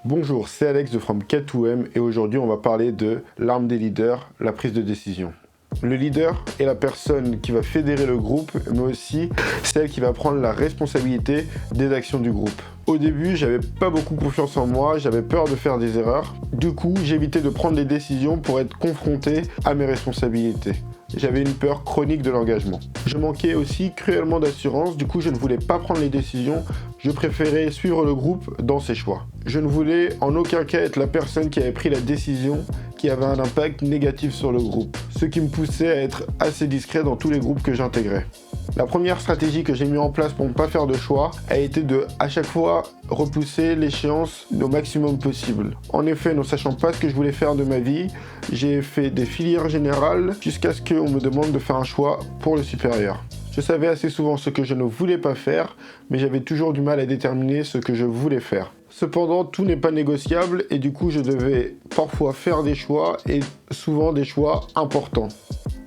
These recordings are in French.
Bonjour, c'est Alex de From K2M et aujourd'hui on va parler de l'arme des leaders, la prise de décision. Le leader est la personne qui va fédérer le groupe, mais aussi celle qui va prendre la responsabilité des actions du groupe. Au début, j'avais pas beaucoup confiance en moi, j'avais peur de faire des erreurs. Du coup, j'évitais de prendre des décisions pour être confronté à mes responsabilités. J'avais une peur chronique de l'engagement. Je manquais aussi cruellement d'assurance, du coup je ne voulais pas prendre les décisions, je préférais suivre le groupe dans ses choix. Je ne voulais en aucun cas être la personne qui avait pris la décision qui avait un impact négatif sur le groupe, ce qui me poussait à être assez discret dans tous les groupes que j'intégrais. La première stratégie que j'ai mis en place pour ne pas faire de choix a été de, à chaque fois, repousser l'échéance au maximum possible. En effet, ne sachant pas ce que je voulais faire de ma vie, j'ai fait des filières générales jusqu'à ce qu'on me demande de faire un choix pour le supérieur. Je savais assez souvent ce que je ne voulais pas faire, mais j'avais toujours du mal à déterminer ce que je voulais faire. Cependant, tout n'est pas négociable et du coup, je devais parfois faire des choix et souvent des choix importants.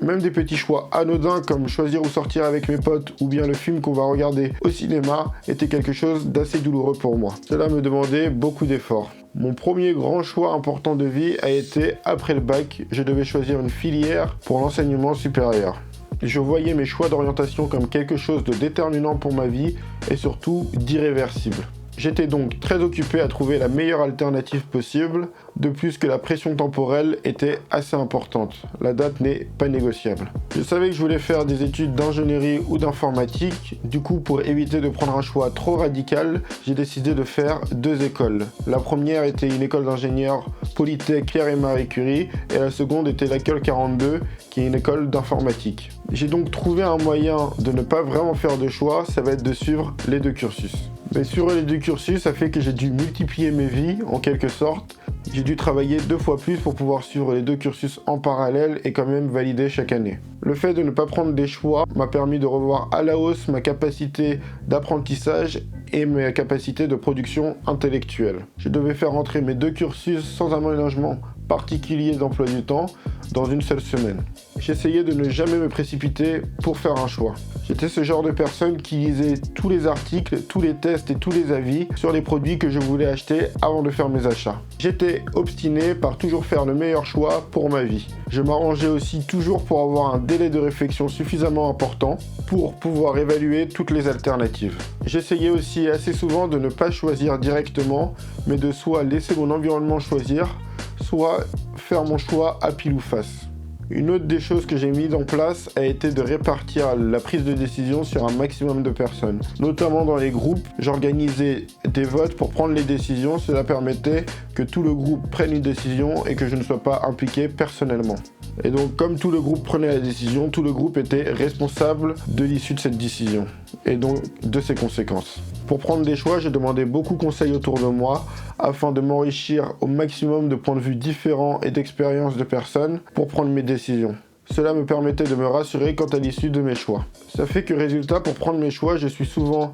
Même des petits choix anodins comme choisir où sortir avec mes potes ou bien le film qu'on va regarder au cinéma était quelque chose d'assez douloureux pour moi. Cela me demandait beaucoup d'efforts. Mon premier grand choix important de vie a été après le bac, je devais choisir une filière pour l'enseignement supérieur. Je voyais mes choix d'orientation comme quelque chose de déterminant pour ma vie et surtout d'irréversible. J'étais donc très occupé à trouver la meilleure alternative possible, de plus que la pression temporelle était assez importante. La date n'est pas négociable. Je savais que je voulais faire des études d'ingénierie ou d'informatique, du coup pour éviter de prendre un choix trop radical, j'ai décidé de faire deux écoles. La première était une école d'ingénieur Polytech Pierre et Marie Curie et la seconde était l'école 42 qui est une école d'informatique. J'ai donc trouvé un moyen de ne pas vraiment faire de choix, ça va être de suivre les deux cursus. Mais sur les deux cursus, ça fait que j'ai dû multiplier mes vies, en quelque sorte. J'ai dû travailler 2 fois plus pour pouvoir suivre les deux cursus en parallèle et quand même valider chaque année. Le fait de ne pas prendre des choix m'a permis de revoir à la hausse ma capacité d'apprentissage et mes capacités de production intellectuelle. Je devais faire entrer mes deux cursus sans aménagement particulier d'emploi du temps dans une seule semaine. J'essayais de ne jamais me précipiter pour faire un choix. J'étais ce genre de personne qui lisait tous les articles, tous les tests et tous les avis sur les produits que je voulais acheter avant de faire mes achats. J'étais obstiné par toujours faire le meilleur choix pour ma vie. Je m'arrangeais aussi toujours pour avoir un délai de réflexion suffisamment important pour pouvoir évaluer toutes les alternatives. J'essayais aussi assez souvent de ne pas choisir directement, mais de soit laisser mon environnement choisir, soit faire mon choix à pile ou face. Une autre des choses que j'ai mises en place a été de répartir la prise de décision sur un maximum de personnes. Notamment dans les groupes, j'organisais des votes pour prendre les décisions. Cela permettait que tout le groupe prenne une décision et que je ne sois pas impliqué personnellement. Et donc, comme tout le groupe prenait la décision, tout le groupe était responsable de l'issue de cette décision et donc de ses conséquences. Pour prendre des choix, j'ai demandé beaucoup de conseils autour de moi afin de m'enrichir au maximum de points de vue différents et d'expériences de personnes pour prendre mes décisions. Cela me permettait de me rassurer quant à l'issue de mes choix. Ça fait que résultat, pour prendre mes choix, je suis souvent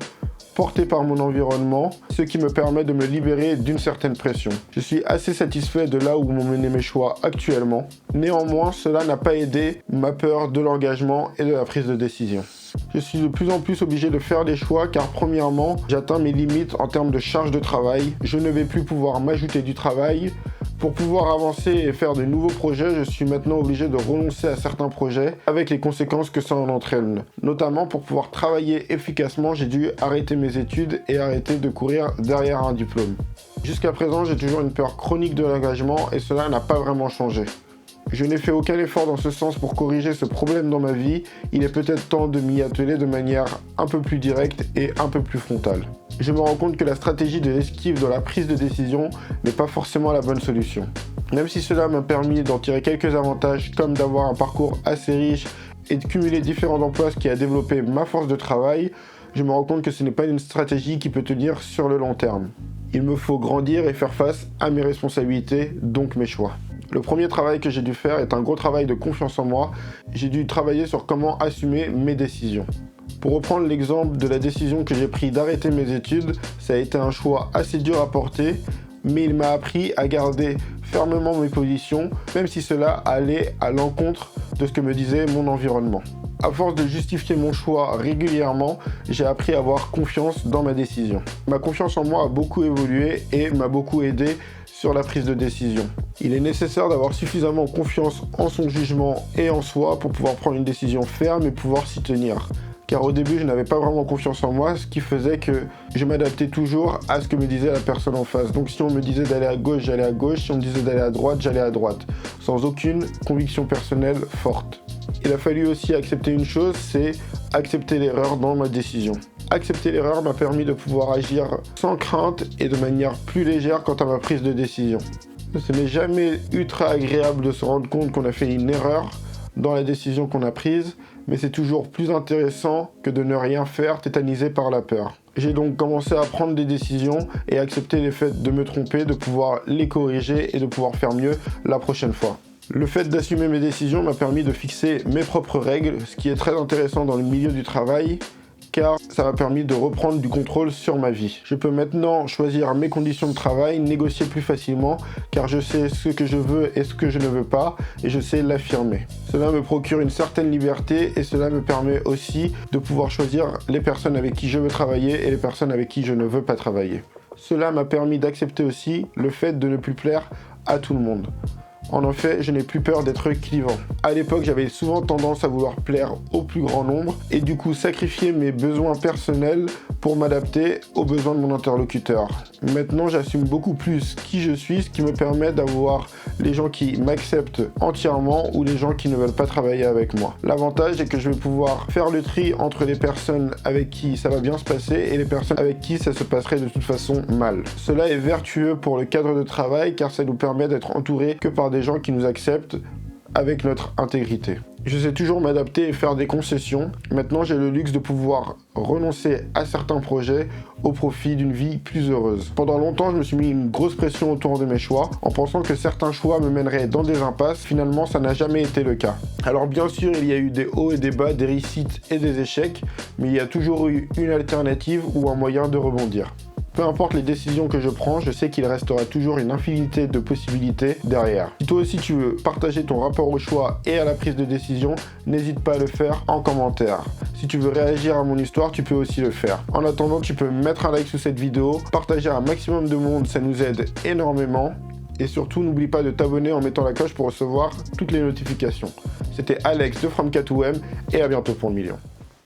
porté par mon environnement, ce qui me permet de me libérer d'une certaine pression. Je suis assez satisfait de là où m'ont mené mes choix actuellement. Néanmoins, cela n'a pas aidé ma peur de l'engagement et de la prise de décision. Je suis de plus en plus obligé de faire des choix car premièrement, j'atteins mes limites en termes de charge de travail. Je ne vais plus pouvoir m'ajouter du travail. Pour pouvoir avancer et faire de nouveaux projets, je suis maintenant obligé de renoncer à certains projets avec les conséquences que ça en entraîne. Notamment pour pouvoir travailler efficacement, j'ai dû arrêter mes études et arrêter de courir derrière un diplôme. Jusqu'à présent, j'ai toujours une peur chronique de l'engagement et cela n'a pas vraiment changé. Je n'ai fait aucun effort dans ce sens pour corriger ce problème dans ma vie. Il est peut-être temps de m'y atteler de manière un peu plus directe et un peu plus frontale. Je me rends compte que la stratégie de l'esquive dans la prise de décision n'est pas forcément la bonne solution. Même si cela m'a permis d'en tirer quelques avantages comme d'avoir un parcours assez riche et de cumuler différents emplois, ce qui a développé ma force de travail, je me rends compte que ce n'est pas une stratégie qui peut tenir sur le long terme. Il me faut grandir et faire face à mes responsabilités, donc mes choix. Le premier travail que j'ai dû faire est un gros travail de confiance en moi. J'ai dû travailler sur comment assumer mes décisions. Pour reprendre l'exemple de la décision que j'ai prise d'arrêter mes études, ça a été un choix assez dur à porter, mais il m'a appris à garder fermement mes positions, même si cela allait à l'encontre de ce que me disait mon environnement. À force de justifier mon choix régulièrement, j'ai appris à avoir confiance dans ma décision. Ma confiance en moi a beaucoup évolué et m'a beaucoup aidé sur la prise de décision. Il est nécessaire d'avoir suffisamment confiance en son jugement et en soi pour pouvoir prendre une décision ferme et pouvoir s'y tenir. Car au début, je n'avais pas vraiment confiance en moi, ce qui faisait que je m'adaptais toujours à ce que me disait la personne en face. Donc si on me disait d'aller à gauche, j'allais à gauche. Si on me disait d'aller à droite, j'allais à droite. Sans aucune conviction personnelle forte. Il a fallu aussi accepter une chose, c'est accepter l'erreur dans ma décision. Accepter l'erreur m'a permis de pouvoir agir sans crainte et de manière plus légère quant à ma prise de décision. Ce n'est jamais ultra agréable de se rendre compte qu'on a fait une erreur dans la décision qu'on a prise, mais c'est toujours plus intéressant que de ne rien faire tétanisé par la peur. J'ai donc commencé à prendre des décisions et accepter le fait de me tromper, de pouvoir les corriger et de pouvoir faire mieux la prochaine fois. Le fait d'assumer mes décisions m'a permis de fixer mes propres règles, ce qui est très intéressant dans le milieu du travail, car ça m'a permis de reprendre du contrôle sur ma vie. Je peux maintenant choisir mes conditions de travail, négocier plus facilement, car je sais ce que je veux et ce que je ne veux pas, et je sais l'affirmer. Cela me procure une certaine liberté, et cela me permet aussi de pouvoir choisir les personnes avec qui je veux travailler et les personnes avec qui je ne veux pas travailler. Cela m'a permis d'accepter aussi le fait de ne plus plaire à tout le monde. En effet, je n'ai plus peur d'être clivant. À l'époque, j'avais souvent tendance à vouloir plaire au plus grand nombre et du coup sacrifier mes besoins personnels pour m'adapter aux besoins de mon interlocuteur. Maintenant, j'assume beaucoup plus qui je suis, ce qui me permet d'avoir les gens qui m'acceptent entièrement ou les gens qui ne veulent pas travailler avec moi. L'avantage est que je vais pouvoir faire le tri entre les personnes avec qui ça va bien se passer et les personnes avec qui ça se passerait de toute façon mal. Cela est vertueux pour le cadre de travail car ça nous permet d'être entourés que par des gens qui nous acceptent avec notre intégrité. Je sais toujours m'adapter et faire des concessions. Maintenant, j'ai le luxe de pouvoir renoncer à certains projets au profit d'une vie plus heureuse. Pendant longtemps, je me suis mis une grosse pression autour de mes choix, en pensant que certains choix me mèneraient dans des impasses. Finalement, ça n'a jamais été le cas. Alors bien sûr, il y a eu des hauts et des bas, des réussites et des échecs, mais il y a toujours eu une alternative ou un moyen de rebondir. Peu importe les décisions que je prends, je sais qu'il restera toujours une infinité de possibilités derrière. Si toi aussi tu veux partager ton rapport au choix et à la prise de décision, n'hésite pas à le faire en commentaire. Si tu veux réagir à mon histoire, tu peux aussi le faire. En attendant, tu peux mettre un like sous cette vidéo, partager à un maximum de monde, ça nous aide énormément. Et surtout, n'oublie pas de t'abonner en mettant la cloche pour recevoir toutes les notifications. C'était Alex de From K2M et à bientôt pour le million.